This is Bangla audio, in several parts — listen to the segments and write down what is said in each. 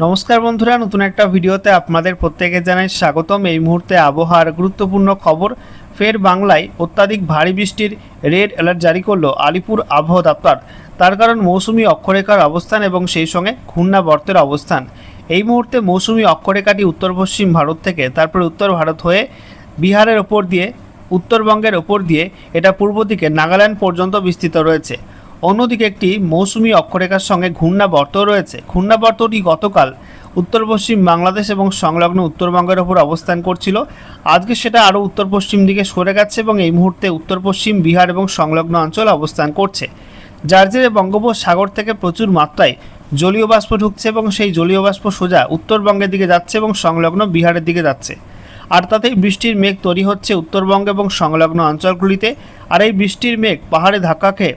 নমস্কার বন্ধুরা, নতুন একটা ভিডিওতে আপনাদের প্রত্যেকে জানাই স্বাগতম। এই মুহূর্তে আবহাওয়ার গুরুত্বপূর্ণ খবর। ফের বাংলায় অত্যাধিক ভারী বৃষ্টির রেড অ্যালার্ট জারি করলো আলিপুর আবহাওয়া দপ্তর। তার কারণ মৌসুমি অক্ষরেখার অবস্থান এবং সেই সঙ্গে ঘূর্ণাবর্তের অবস্থান। এই মুহূর্তে মৌসুমি অক্ষরেখাটি উত্তর পশ্চিম ভারত থেকে তারপরে উত্তর ভারত হয়ে বিহারের ওপর দিয়ে উত্তরবঙ্গের ওপর দিয়ে এটা পূর্ব দিকে নাগাল্যান্ড পর্যন্ত বিস্তৃত রয়েছে। অন্যদিকে একটি মৌসুমি অক্ষরেখার সঙ্গে ঘূর্ণাবর্ত রয়েছে। ঘূর্ণাবর্তটি গতকাল উত্তর পশ্চিম বাংলাদেশ এবং সংলগ্ন উত্তরবঙ্গের ওপর অবস্থান করছিল। আজকে সেটা আরও উত্তর পশ্চিম দিকে সরে গেছে এবং এই মুহূর্তে উত্তর পশ্চিম বিহার এবং সংলগ্ন অঞ্চলে অবস্থান করছে, যার জেরে বঙ্গোপসাগর থেকে প্রচুর মাত্রায় জলীয় বাষ্প ঢুকছে এবং সেই জলীয় বাষ্প সোজা উত্তরবঙ্গের দিকে যাচ্ছে এবং সংলগ্ন বিহারের দিকে যাচ্ছে। আর তাতেই বৃষ্টির মেঘ তৈরি হচ্ছে উত্তরবঙ্গ এবং সংলগ্ন অঞ্চলগুলিতে। আর এই বৃষ্টির মেঘ পাহাড়ে ধাক্কা খেয়ে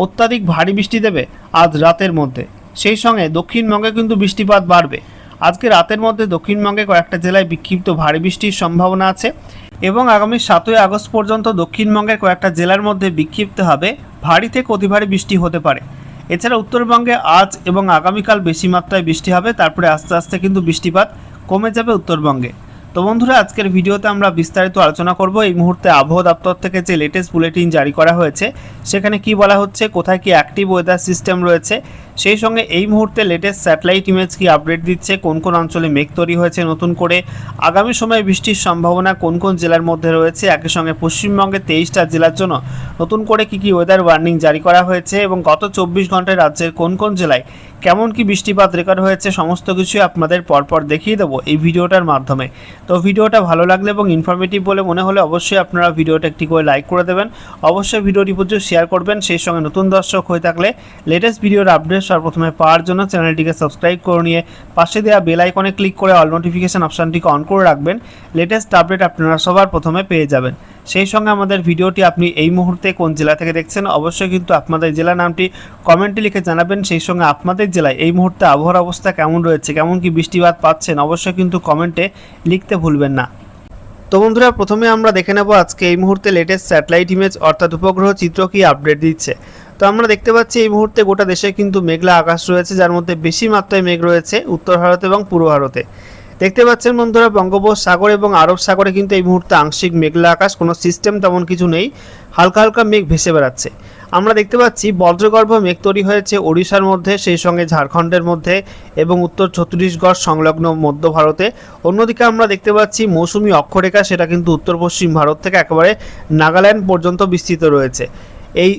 অত্যাধিক ভারী বৃষ্টি দেবে আজ রাতের মধ্যে। সেই সঙ্গে দক্ষিণবঙ্গে কিন্তু বৃষ্টিপাত বাড়বে। আজকে রাতের মধ্যে দক্ষিণবঙ্গে কয়েকটা জেলায় বিক্ষিপ্ত ভারী বৃষ্টির সম্ভাবনা আছে এবং আগামী 7ই আগস্ট পর্যন্ত দক্ষিণবঙ্গের কয়েকটা জেলার মধ্যে বিক্ষিপ্তভাবে ভারী থেকে অতি ভারী বৃষ্টি হতে পারে। এছাড়া উত্তরবঙ্গে আজ এবং আগামীকাল বেশি মাত্রায় বৃষ্টি হবে, তারপরে আস্তে আস্তে কিন্তু বৃষ্টিপাত কমে যাবে উত্তরবঙ্গে। তো বন্ধুরা, আজকের ভিডিওতে আমরা বিস্তারিত আলোচনা করব এই মুহূর্তে আবহাওয়া দপ্তর থেকে যে লেটেস্ট বুলেটিন জারি করা হয়েছে সেখানে কি বলা হচ্ছে, কোথায় কি অ্যাক্টিভ ওয়েদার সিস্টেম রয়েছে, সেই সঙ্গে এই মুহূর্তে লেটেস্ট স্যাটেলাইট ইমেজ কি আপডেট দিচ্ছে, কোন কোন অঞ্চলে মেঘ তৈরি হয়েছে নতুন করে, আগামী সময়ে বৃষ্টির সম্ভাবনা কোন কোন জেলার মধ্যে রয়েছে, একই সঙ্গে পশ্চিমবঙ্গের 23টা জেলার জন্য নতুন করে কি কি ওয়েদার ওয়ার্নিং জারি করা হয়েছে এবং গত 24 ঘন্টায় রাজ্যের কোন কোন জেলায় কেমন কি বৃষ্টিপাত রেকর্ড হয়েছে, সমস্ত কিছুই আপনাদের পরপর দেখিয়ে দেবো এই ভিডিওটার মাধ্যমে। তো ভিডিওটা ভালো লাগলে এবং ইনফরমেটিভ বলে মনে হলে অবশ্যই আপনারা ভিডিওটা একটি করে লাইক করে দেবেন, অবশ্যই ভিডিওটি পর্যন্ত শেয়ার করবেন। সেই সঙ্গে নতুন দর্শক হয়ে থাকলে লেটেস্ট ভিডিওর আপডেট সর্বপ্রথমে পাওয়ার জন্য চ্যানেলটিকে সাবস্ক্রাইব করে নিয়ে পাশে দেওয়া বেল আইকনে ক্লিক করে অল নোটিফিকেশন অপশানটিকে অন করে রাখবেন। লেটেস্ট আপডেট আপনারা সবার প্রথমে পেয়ে যাবেন। সেই সঙ্গে আমাদের ভিডিওটি আপনি এই মুহূর্তে কোন জেলা থেকে দেখছেন অবশ্যই কিন্তু আপনাদের জেলার নামটি কমেন্টে লিখে জানাবেন। সেই সঙ্গে আপনাদের জেলায় এই মুহূর্তে আবহাওয়ার অবস্থা কেমন রয়েছে, কেমন কি বৃষ্টিপাত পাচ্ছেন অবশ্যই কিন্তু কমেন্টে লিখতে ভুলবেন না। তো বন্ধুরা, প্রথমে আমরা দেখে নেব আজকে এই মুহূর্তে লেটেস্ট স্যাটেলাইট ইমেজ অর্থাৎ উপগ্রহ চিত্র কি আপডেট দিচ্ছে। তো আমরা দেখতে পাচ্ছি এই মুহূর্তে গোটা দেশে কিন্তু মেঘলা আকাশ রয়েছে, যার মধ্যে বেশি মাত্রায় মেঘ রয়েছে উত্তর ভারত এবং পূর্ব ভারতে। দেখতে পাচ্ছেন বন্ধুরা, বঙ্গোপসাগর এবং আরব সাগরে কিন্তু এই মুহূর্তে আংশিক মেঘলা আকাশ, কোনো সিস্টেম তেমন কিছু নেই, হালকা হালকা মেঘ ভেসে বেড়াচ্ছে। আমরা দেখতে পাচ্ছি বজ্রগর্ভ মেঘ তৈরি হয়েছে ওড়িশার মধ্যে, সেই সঙ্গে ঝাড়খণ্ডের মধ্যে এবং উত্তর ছত্তিশগড় সংলগ্ন মধ্য ভারতে। অন্যদিকে আমরা দেখতে পাচ্ছি মৌসুমি অক্ষরেখা, সেটা কিন্তু উত্তর পশ্চিম ভারত থেকে একেবারে নাগাল্যান্ড পর্যন্ত বিস্তৃত রয়েছে। এই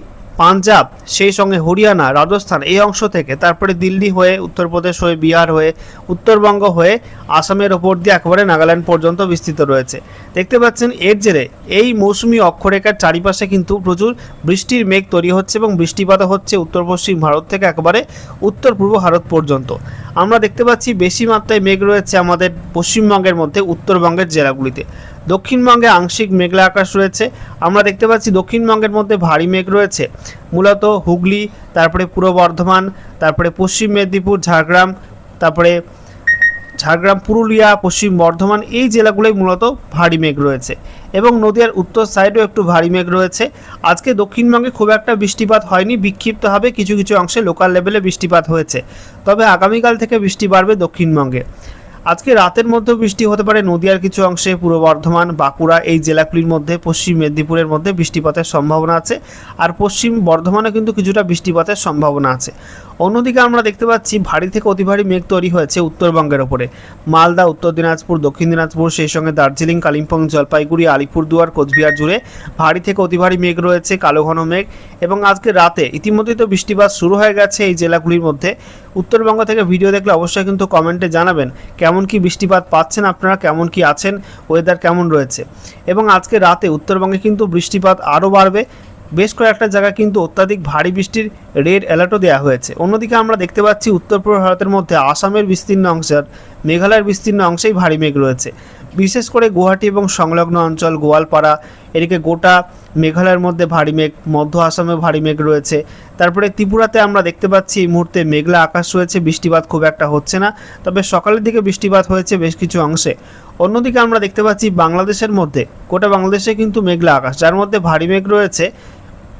পাঞ্জাব, সেই সঙ্গে হরিয়ানা, রাজস্থান এই অংশ থেকে তারপরে দিল্লি হয়ে উত্তরপ্রদেশ হয়ে বিহার হয়ে উত্তরবঙ্গ হয়ে আসামের ওপর দিয়ে একেবারে নাগাল্যান্ড পর্যন্ত বিস্তৃত রয়েছে। দেখতে পাচ্ছেন এর জেরে এই মৌসুমি অক্ষরেখার চারিপাশে কিন্তু প্রচুর বৃষ্টির মেঘ তৈরি হচ্ছে এবং বৃষ্টিপাত হচ্ছে উত্তর পশ্চিম ভারত থেকে একেবারে উত্তর পূর্ব ভারত পর্যন্ত। আমরা দেখতে পাচ্ছি বেশি মাত্রায় মেঘ রয়েছে আমাদের পশ্চিমবঙ্গের মধ্যে উত্তরবঙ্গের জেলাগুলিতে। দক্ষিণবঙ্গে আংশিক মেঘলা আকাশ রয়েছে। আমরা দেখতে পাচ্ছি দক্ষিণবঙ্গের মধ্যে ভারী মেঘ রয়েছে মূলত হুগলি, তারপরে পূর্ব বর্ধমান, তারপরে পশ্চিম মেদিনীপুর, ঝাড়গ্রাম, পুরুলিয়া, পশ্চিম বর্ধমান এই জেলাগুলোই মূলত ভারী মেঘ রয়েছে এবং নদীয়ার উত্তর সাইডেও একটু ভারী মেঘ রয়েছে। আজকে দক্ষিণবঙ্গে খুব একটা বৃষ্টিপাত হয়নি, বিক্ষিপ্তভাবে কিছু কিছু অংশে লোকাল লেভেলে বৃষ্টিপাত হয়েছে, তবে আগামীকাল থেকে বৃষ্টি বাড়বে দক্ষিণবঙ্গে। আজকে রাতের মধ্যেও বৃষ্টি হতে পারে নদীয়ার কিছু অংশে, পূর্ব বর্ধমান, বাঁকুড়া এই জেলাগুলির মধ্যে, পশ্চিম মেদিনীপুরের মধ্যে বৃষ্টিপাতের সম্ভাবনা আছে, আর পশ্চিম বর্ধমানে কিন্তু কিছুটা বৃষ্টিপাতের সম্ভাবনা আছে। অন্যদিকে আমরা দেখতে পাচ্ছি ভারী থেকে অতি ভারী মেঘ তৈরি হয়েছে উত্তরবঙ্গের ওপরে। মালদা, উত্তর দিনাজপুর, দক্ষিণ দিনাজপুর, সেই সঙ্গে দার্জিলিং, কালিম্পং, জলপাইগুড়ি, আলিপুরদুয়ার, কোচবিহার জুড়ে ভারী থেকে অতি ভারী মেঘ রয়েছে, কালো ঘন মেঘ। এবং আজকে রাতে ইতিমধ্যেই তো বৃষ্টিপাত শুরু হয়ে গেছে এই জেলাগুলির মধ্যে। উত্তরবঙ্গ থেকে ভিডিও দেখলে অবশ্যই কিন্তু কমেন্টে জানাবেন কেমন কি বৃষ্টিপাত পাচ্ছেন আপনারা, কেমন কি আছেন, ওয়েদার কেমন রয়েছে। এবং আজকে রাতে উত্তরবঙ্গে কিন্তু বৃষ্টিপাত আরও বাড়বে, বেশ কয়েকটা জায়গায় কিন্তু অত্যাধিক ভারী বৃষ্টির রেড অ্যালার্টও দেওয়া হয়েছে। অন্যদিকে আমরা দেখতে পাচ্ছি উত্তর পূর্ব ভারতের মধ্যে আসামের বিস্তীর্ণ অংশ আর মেঘালয়ের বিস্তীর্ণ অংশেই ভারী মেঘ রয়েছে, বিশেষ করে গুয়াহাটি এবং সংলগ্ন অঞ্চল, গোয়ালপাড়া, এদিকে গোটা মেঘালয়ের মধ্যে ভারী মেঘ, মধ্য আসামে ভারী মেঘ রয়েছে। তারপরে ত্রিপুরাতে আমরা দেখতে পাচ্ছি এই মুহূর্তে মেঘলা আকাশ রয়েছে, বৃষ্টিপাত খুব একটা হচ্ছে না, তবে সকালের দিকে বৃষ্টিপাত হয়েছে বেশ কিছু অংশে। অন্যদিকে আমরা দেখতে পাচ্ছি বাংলাদেশের মধ্যে গোটা বাংলাদেশে কিন্তু মেঘলা আকাশ, যার মধ্যে ভারী মেঘ রয়েছে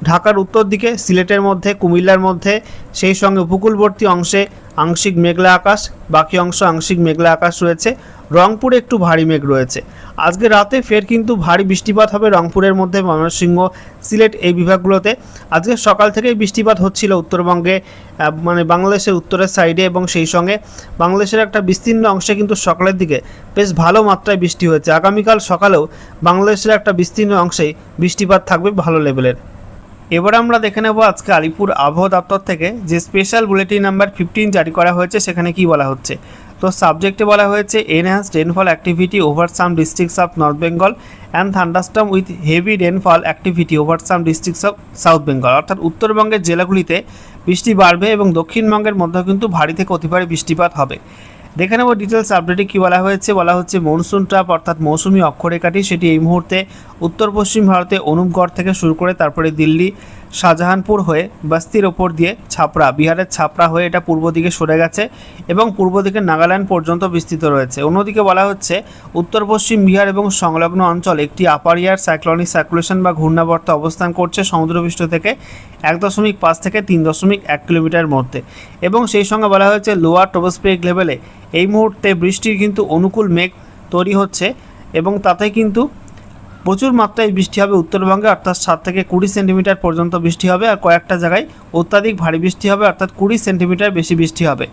ঢাকার উত্তর দিকে, সিলেটের মধ্যে, কুমিল্লার মধ্যে, সেই সঙ্গে উপকূলবর্তী অংশে আংশিক মেঘলা আকাশ, বাকি অংশ আংশিক মেঘলা আকাশ রয়েছে। রংপুরে একটু ভারী মেঘ রয়েছে। আজকে রাতে ফের কিন্তু ভারী বৃষ্টিপাত হবে রংপুরের মধ্যে, ময়মনসিংহ, সিলেট এই বিভাগগুলোতে। আজকে সকাল থেকেই বৃষ্টিপাত হচ্ছিল উত্তরবঙ্গে, মানে বাংলাদেশের উত্তরের সাইডে, এবং সেই সঙ্গে বাংলাদেশের একটা বিস্তীর্ণ অংশে কিন্তু সকালের দিকে বেশ ভালো মাত্রায় বৃষ্টি হয়েছে। আগামীকাল সকালেও বাংলাদেশের একটা বিস্তীর্ণ অংশেই বৃষ্টিপাত থাকবে ভালো লেভেলের। এবার আমরা দেখে নেব আজকে আলিপুর আবহাওয়া দপ্তর থেকে যে স্পেশাল বুলেটিন নাম্বার 15 জারি করা হয়েছে, সেখানে কি বলা হচ্ছে। তো সাবজেক্টে বলা হয়েছে enhanced rainfall activity over some districts of north Bengal and thunderstorm with heavy rainfall activity over some districts of south Bengal. অর্থাৎ উত্তরবঙ্গের জেলাগুলিতে বৃষ্টি বাড়বে এবং দক্ষিণবঙ্গের মধ্যেও কিন্তু ভারী থেকে অতি ভারী বৃষ্টিপাত হবে। দেখে নেব ডিটেলস আপডেটে কী বলা হয়েছে। বলা হচ্ছে মনসুন ট্রাপ অর্থাৎ মৌসুমি অক্ষরেখাটি সেটি এই মুহূর্তে উত্তর পশ্চিম ভারতে অনুপগড় থেকে শুরু করে তারপরে দিল্লি, শাহজাহানপুর হয়ে বস্তির ওপর দিয়ে ছাপড়া, বিহারের ছাপড়া হয়ে এটা পূর্ব দিকে সরে গেছে এবং পূর্ব দিকে নাগাল্যান্ড পর্যন্ত বিস্তৃত রয়েছে। অন্যদিকে বলা হচ্ছে উত্তর পশ্চিম বিহার এবং সংলগ্ন অঞ্চল একটি আপার এয়ার সাইক্লোনিক সার্কুলেশন বা ঘূর্ণাবর্তে অবস্থান করছে সমুদ্রপৃষ্ঠ থেকে 1.5 থেকে 3.1 কিলোমিটার মধ্যে, এবং সেই সঙ্গে বলা হয়েছে লোয়ার ট্রপোস্ফিয়ারিক লেভেলে এই মুহূর্তে বৃষ্টির কিন্তু অনুকূল মেঘ তৈরি হচ্ছে এবং তাতে কিন্তু প্রচুর মাত্রায় বৃষ্টি হবে উত্তরবঙ্গে, অর্থাৎ 7 থেকে 20 সেন্টিমিটার পর্যন্ত বৃষ্টি হবে। আর কয়েকটা জায়গায় অত্যাধিক ভারী বৃষ্টি হবে, অর্থাৎ 20 সেন্টিমিটার বেশি বৃষ্টি হবে।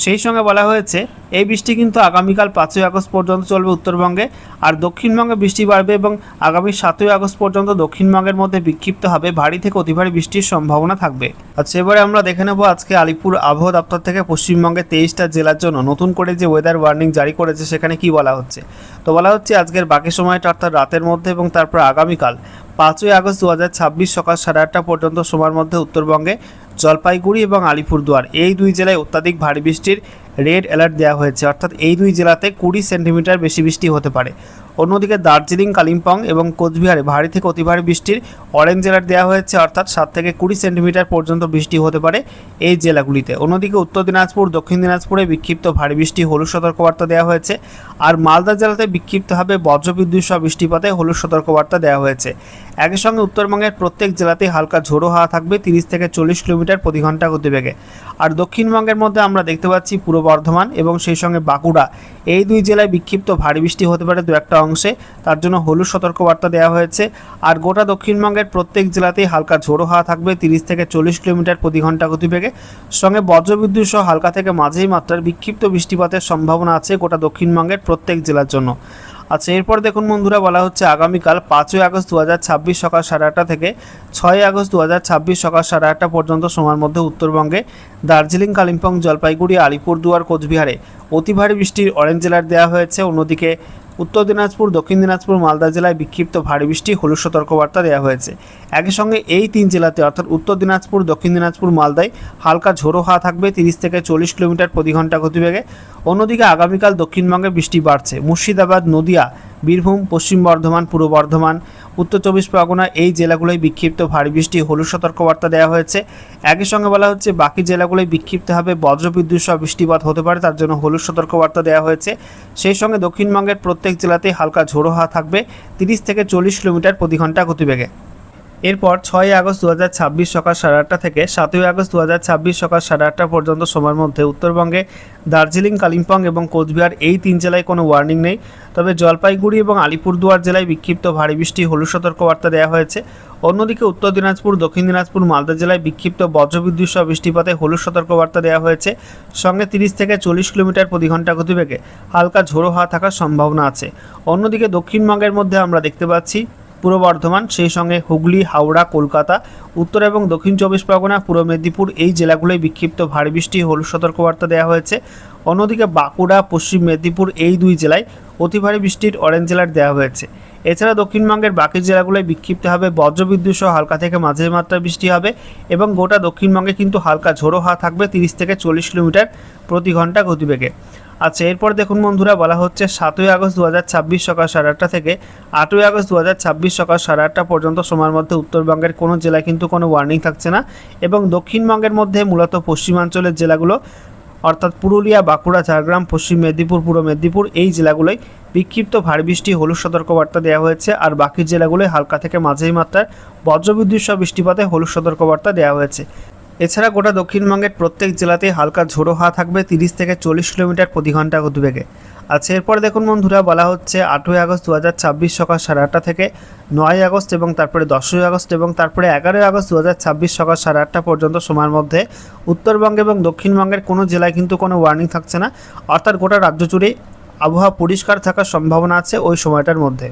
সেই সঙ্গে বলা হয়েছে এই বৃষ্টি কিন্তু আগামীকাল 5ই আগস্ট পর্যন্ত চলবে উত্তরবঙ্গে, আর দক্ষিণবঙ্গে বৃষ্টি বাড়বে এবং আগামী 7ই আগস্ট পর্যন্ত দক্ষিণবঙ্গের মধ্যে বিক্ষিপ্ত হবে ভারী থেকে অতি ভারী বৃষ্টির সম্ভাবনা থাকবে। আচ্ছা, এবারে আমরা দেখে নেব আজকে আলিপুর আবহাওয়া দপ্তর থেকে পশ্চিমবঙ্গের 23টা জেলার জন্য নতুন করে যে ওয়েদার ওয়ার্নিং জারি করেছে সেখানে কি বলা হচ্ছে। তো বলা হচ্ছে আজকের বাকি সময়টা অর্থাৎ রাতের মধ্যে এবং তারপর আগামীকাল 5ই আগস্ট 2026 সকাল 8:30 পর্যন্ত সময়ের মধ্যে উত্তরবঙ্গে জলপাইগুড়ি এবং আলিপুরদুয়ার এই দুই জেলায় অত্যাধিক ভারী বৃষ্টির রেড অ্যালার্ট দেওয়া হয়েছে, অর্থাৎ এই দুই জেলাতে 20 সেন্টিমিটার বেশি বৃষ্টি হতে পারে। অন্যদিকে দার্জিলিং, কালিম্পং এবং কোচবিহারে ভারী থেকে অতি ভারী বৃষ্টির অরেঞ্জ অ্যালার্ট দেওয়া হয়েছে, অর্থাৎ 7 থেকে 20 সেন্টিমিটার পর্যন্ত বৃষ্টি হতে পারে এই জেলাগুলিতে। অন্যদিকে উত্তর দিনাজপুর, দক্ষিণ দিনাজপুরে বিক্ষিপ্ত ভারী বৃষ্টি হলুদ সতর্কবার্তা দেওয়া হয়েছে, আর মালদা জেলাতে বিক্ষিপ্তভাবে বজ্রবিদ্যুৎ সহ বৃষ্টিপাতে হলুদ সতর্কবার্তা দেওয়া হয়েছে। একই সঙ্গে উত্তরবঙ্গের প্রত্যেক জেলাতেই হালকা ঝোড়ো হাওয়া থাকবে 30 থেকে 40 কিলোমিটার প্রতি ঘন্টা গতিবেগে। আর দক্ষিণবঙ্গের মধ্যে আমরা দেখতে পাচ্ছি পূর্ব বর্ধমান এবং সেই সঙ্গে বাঁকুড়া এই দুই জেলায় বিক্ষিপ্ত ভারী বৃষ্টি হতে পারে দু একটা অংশে, তার জন্য হলুদ সতর্কবার্তা দেওয়া হয়েছে। আর গোটা দক্ষিণবঙ্গের প্রত্যেক জেলাতেই হালকা ঝোড়ো হাওয়া থাকবে 30 থেকে 40 কিলোমিটার প্রতি ঘন্টা গতিবেগে, সঙ্গে বজ্রবিদ্যুৎ সহ হালকা থেকে মাঝারি মাত্রার বিক্ষিপ্ত বৃষ্টিপাতের সম্ভাবনা আছে গোটা দক্ষিণবঙ্গের প্রত্যেক জেলার জন্য। আচ্ছা, এরপর দেখুন বন্ধুরা, বলা হচ্ছে আগামীকাল 5ই আগস্ট 2026 সকাল 8:30 থেকে 6ই আগস্ট 2026 সকাল 8:30 পর্যন্ত সময়ের মধ্যে উত্তরবঙ্গে দার্জিলিং, কালিম্পং, জলপাইগুড়ি, আলিপুরদুয়ার, কোচবিহারে অতি ভারী বৃষ্টির অরেঞ্জ অ্যালার্ট দেওয়া হয়েছে। অন্যদিকে উত্তর দিনাজপুর, দক্ষিণ দিনাজপুর, মালদা জেলায় বিক্ষিপ্ত ভারী বৃষ্টি হলুদ সতর্কবার্তা দেওয়া হয়েছে। একই সঙ্গে এই তিন জেলাতে অর্থাৎ উত্তর দিনাজপুর, দক্ষিণ দিনাজপুর, মালদায় হালকা ঝোড়ো হাওয়া থাকবে 30 থেকে 40 কিলোমিটার প্রতি ঘন্টা গতিবেগে। অন্যদিকে আগামীকাল দক্ষিণবঙ্গে বৃষ্টি বাড়ছে। মুর্শিদাবাদ, নদিয়া, বীরভূম, পশ্চিম বর্ধমান, পূর্ব বর্ধমান, উত্তর 24 পরগনা এই জেলাগুলোয় বিক্ষিপ্ত ভারী বৃষ্টি হলুদ সতর্কবার্তা দেওয়া হয়েছে। একই সঙ্গে বলা হচ্ছে বাকি জেলাগুলোয় বিক্ষিপ্তভাবে বজ্রবিদ্যুৎ সহ বৃষ্টিপাত হতে পারে, তার জন্য হলুদ সতর্কবার্তা দেওয়া হয়েছে। সেই সঙ্গে দক্ষিণবঙ্গের প্রত্যেক জেলাতেই হালকা ঝোড়ো হাওয়া থাকবে 30 থেকে 40 কিলোমিটার প্রতি ঘন্টা গতিবেগে। এরপর 6ই আগস্ট 2026 সকাল 8:30 থেকে 7ই আগস্ট 2026 সকাল 8:30 পর্যন্ত সময়ের মধ্যে উত্তরবঙ্গে দার্জিলিং, কালিম্পং এবং কোচবিহার এই তিন জেলায় কোনো ওয়ার্নিং নেই, তবে জলপাইগুড়ি এবং আলিপুরদুয়ার জেলায় বিক্ষিপ্ত ভারী বৃষ্টি হলুদ সতর্কবার্তা দেওয়া হয়েছে। অন্যদিকে উত্তর দিনাজপুর, দক্ষিণ দিনাজপুর, মালদা জেলায় বিক্ষিপ্ত বজ্রবিদ্যুৎ সহ বৃষ্টিপাতে হলুদ সতর্কবার্তা দেওয়া হয়েছে, সঙ্গে 30 থেকে 40 কিলোমিটার প্রতি ঘন্টা গতিবেগে হালকা ঝোড়ো হাওয়া থাকার সম্ভাবনা আছে। অন্যদিকে দক্ষিণবঙ্গের মধ্যে আমরা দেখতে পাচ্ছি পূর্ব বর্ধমান, সেই সঙ্গে হুগলি, হাওড়া, কলকাতা, উত্তর এবং দক্ষিণ 24 পরগনা, পূর্ব মেদিনীপুর এই জেলাগুলোয় বিক্ষিপ্ত ভারী বৃষ্টি হলুদ সতর্কবার্তা দেওয়া হয়েছে। অন্যদিকে বাঁকুড়া, পশ্চিম মেদিনীপুর এই দুই জেলায় অতি ভারী বৃষ্টির অরেঞ্জ অ্যালার্ট দেওয়া হয়েছে। এছাড়া দক্ষিণবঙ্গের বাকি জেলাগুলোয় বিক্ষিপ্তভাবে বজ্রবিদ্যুৎ সহ হালকা থেকে মাঝারি মাত্রার বৃষ্টি হবে এবং গোটা দক্ষিণবঙ্গে কিন্তু হালকা ঝোড়ো হাওয়া থাকবে 30 থেকে 40 কিলোমিটার প্রতি ঘন্টা গতিবেগে। আচ্ছা, এরপর দেখুন বন্ধুরা, বলা হচ্ছে 7ই আগস্ট 2026 সকাল 8:30 থেকে 8ই আগস্ট 2026 সকাল 8:30 পর্যন্ত সময়ের মধ্যে উত্তরবঙ্গের কোনো জেলায় কিন্তু কোনো ওয়ার্নিং থাকছে না, এবং দক্ষিণবঙ্গের মধ্যে মূলত পশ্চিমাঞ্চলের জেলাগুলো অর্থাৎ পুরুলিয়া, বাঁকুড়া, ঝাড়গ্রাম, পশ্চিম মেদিনীপুর, পূর্ব মেদিনীপুর এই জেলাগুলোয় বিক্ষিপ্ত ভারী বৃষ্টি হলুদ সতর্কবার্তা দেওয়া হয়েছে, আর বাকি জেলাগুলোয় হালকা থেকে মাঝারি মাত্রার বজ্রবিদ্যুৎ সহ বৃষ্টিপাতে হলুদ সতর্কবার্তা দেওয়া হয়েছে। এছাড়া গোটা দক্ষিণবঙ্গের প্রত্যেক জেলাতেই হালকা ঝোড়ো হাওয়া থাকবে 30 থেকে 40 কিলোমিটার প্রতি ঘন্টা গতিবেগে। আচ্ছা, এরপর দেখুন বন্ধুরা, বলা হচ্ছে 8ই আগস্ট 2026 সকাল 8:30 থেকে 9ই আগস্ট এবং তারপরে 10ই আগস্ট এবং তারপরে 11ই আগস্ট 2026 সকাল 8:30 পর্যন্ত সময়ের মধ্যে উত্তরবঙ্গ এবং দক্ষিণবঙ্গের কোনো জেলায় কিন্তু কোনো ওয়ার্নিং থাকছে না, অর্থাৎ গোটা রাজ্য জুড়েই আবহাওয়া পরিষ্কার থাকার সম্ভাবনা আছে ওই সময়টার মধ্যে।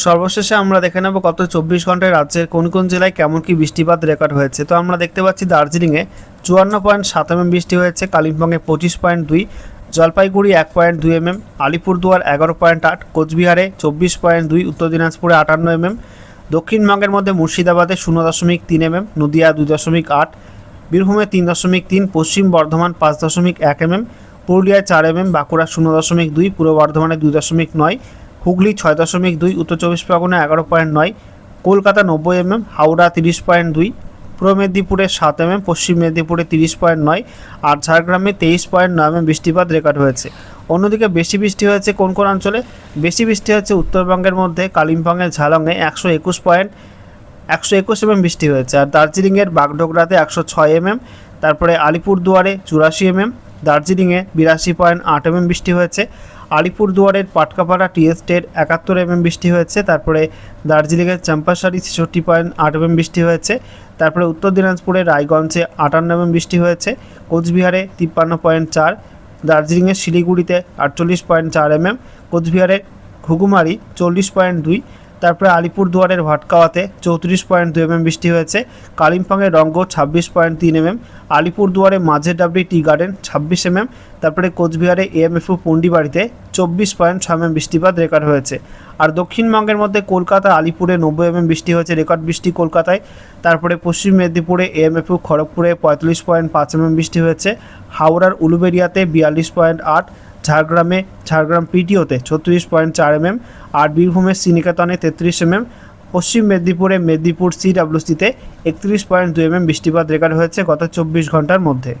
সর্বশেষে আমরা দেখে নেব গত 24 ঘন্টায় রাজ্যের কোন কোন জেলায় কেমন কি বৃষ্টিপাত রেকর্ড হয়েছে। তো আমরা দেখতে পাচ্ছি দার্জিলিংয়ে 54.7 mm বৃষ্টি হয়েছে, কালিম্পংয়ে 25.2, জলপাইগুড়ি 1.2 mm, আলিপুরদুয়ার 11.8, কোচবিহারে 24.2, উত্তর দিনাজপুরে 58 mm, দক্ষিণবঙ্গের মধ্যে মুর্শিদাবাদে 0.3 mm, নদিয়া 2.8, বীরভূমে 3.3, পশ্চিম বর্ধমান 5.1 mm, পুরুলিয়ায় 4 mm, বাঁকুড়া 0.2, পূর্ব বর্ধমানে 2.9, হুগলি 6.2, উত্তর 24 পরগনা 11.9, কলকাতা 90 mm, হাওড়া 30.2, পূর্ব মেদিনীপুরে 7 mm, পশ্চিম মেদিনীপুরে 30.9 আর ঝাড়গ্রামে 23.9 mm বৃষ্টিপাত রেকর্ড হয়েছে। অন্যদিকে বেশি বৃষ্টি হয়েছে কোন কোন অঞ্চলে? বেশি বৃষ্টি হচ্ছে উত্তরবঙ্গের মধ্যে কালিম্পংয়ের ঝালংয়ে 121 mm বৃষ্টি হয়েছে, আর দার্জিলিংয়ের বাগডোগরাতে 106 mm, তারপরে আলিপুরদুয়ারে 84 mm, দার্জিলিংয়ে 82.8 mm বৃষ্টি হয়েছে, আলিপুরদুয়ারের পাটকাপাড়া টি এস্টেট 71 mm বৃষ্টি হয়েছে, তারপরে দার্জিলিংয়ের চম্পাশাড়ি 66.8 mm বৃষ্টি হয়েছে, তারপরে উত্তর দিনাজপুরের রায়গঞ্জে 58 mm বৃষ্টি হয়েছে, কোচবিহারে 53.4, দার্জিলিংয়ের শিলিগুড়িতে 48.4 mm, কোচবিহারের ঘুঘুমারি 40.2, তারপরে আলিপুরদুয়ারের ভাটকাওয়াতে 34.2 mm বৃষ্টি হয়েছে, কালিম্পংয়ের রংগো 26.3 mm, আলিপুরদুয়ারে মাঝের ডাবরি টি গার্ডেন 26 mm, তারপরে কোচবিহারে এএমএফও পন্ডিবাড়িতে 24.6 mm বৃষ্টিপাত রেকর্ড হয়েছে। আর দক্ষিণবঙ্গের মধ্যে কলকাতা আলিপুরে 90 mm বৃষ্টি হয়েছে, রেকর্ড বৃষ্টি কলকাতায়, তারপরে পশ্চিম মেদিনীপুরে এএমএফও খড়গপুরে 45.5 mm বৃষ্টি হয়েছে, হাওড়ার উলুবেড়িয়াতে 42.8, ঝাড়গ্রাম পিটিওতে 36.4 mm, আর বীরভূমের শ্রীনিকেতনে 33 mm, পশ্চিম মেদিনীপুরে মেদিনীপুর সিডব্লিউসিতে 31.2 mm বৃষ্টিপাত রেকর্ড হয়েছে গত 24 ঘন্টার মধ্যে।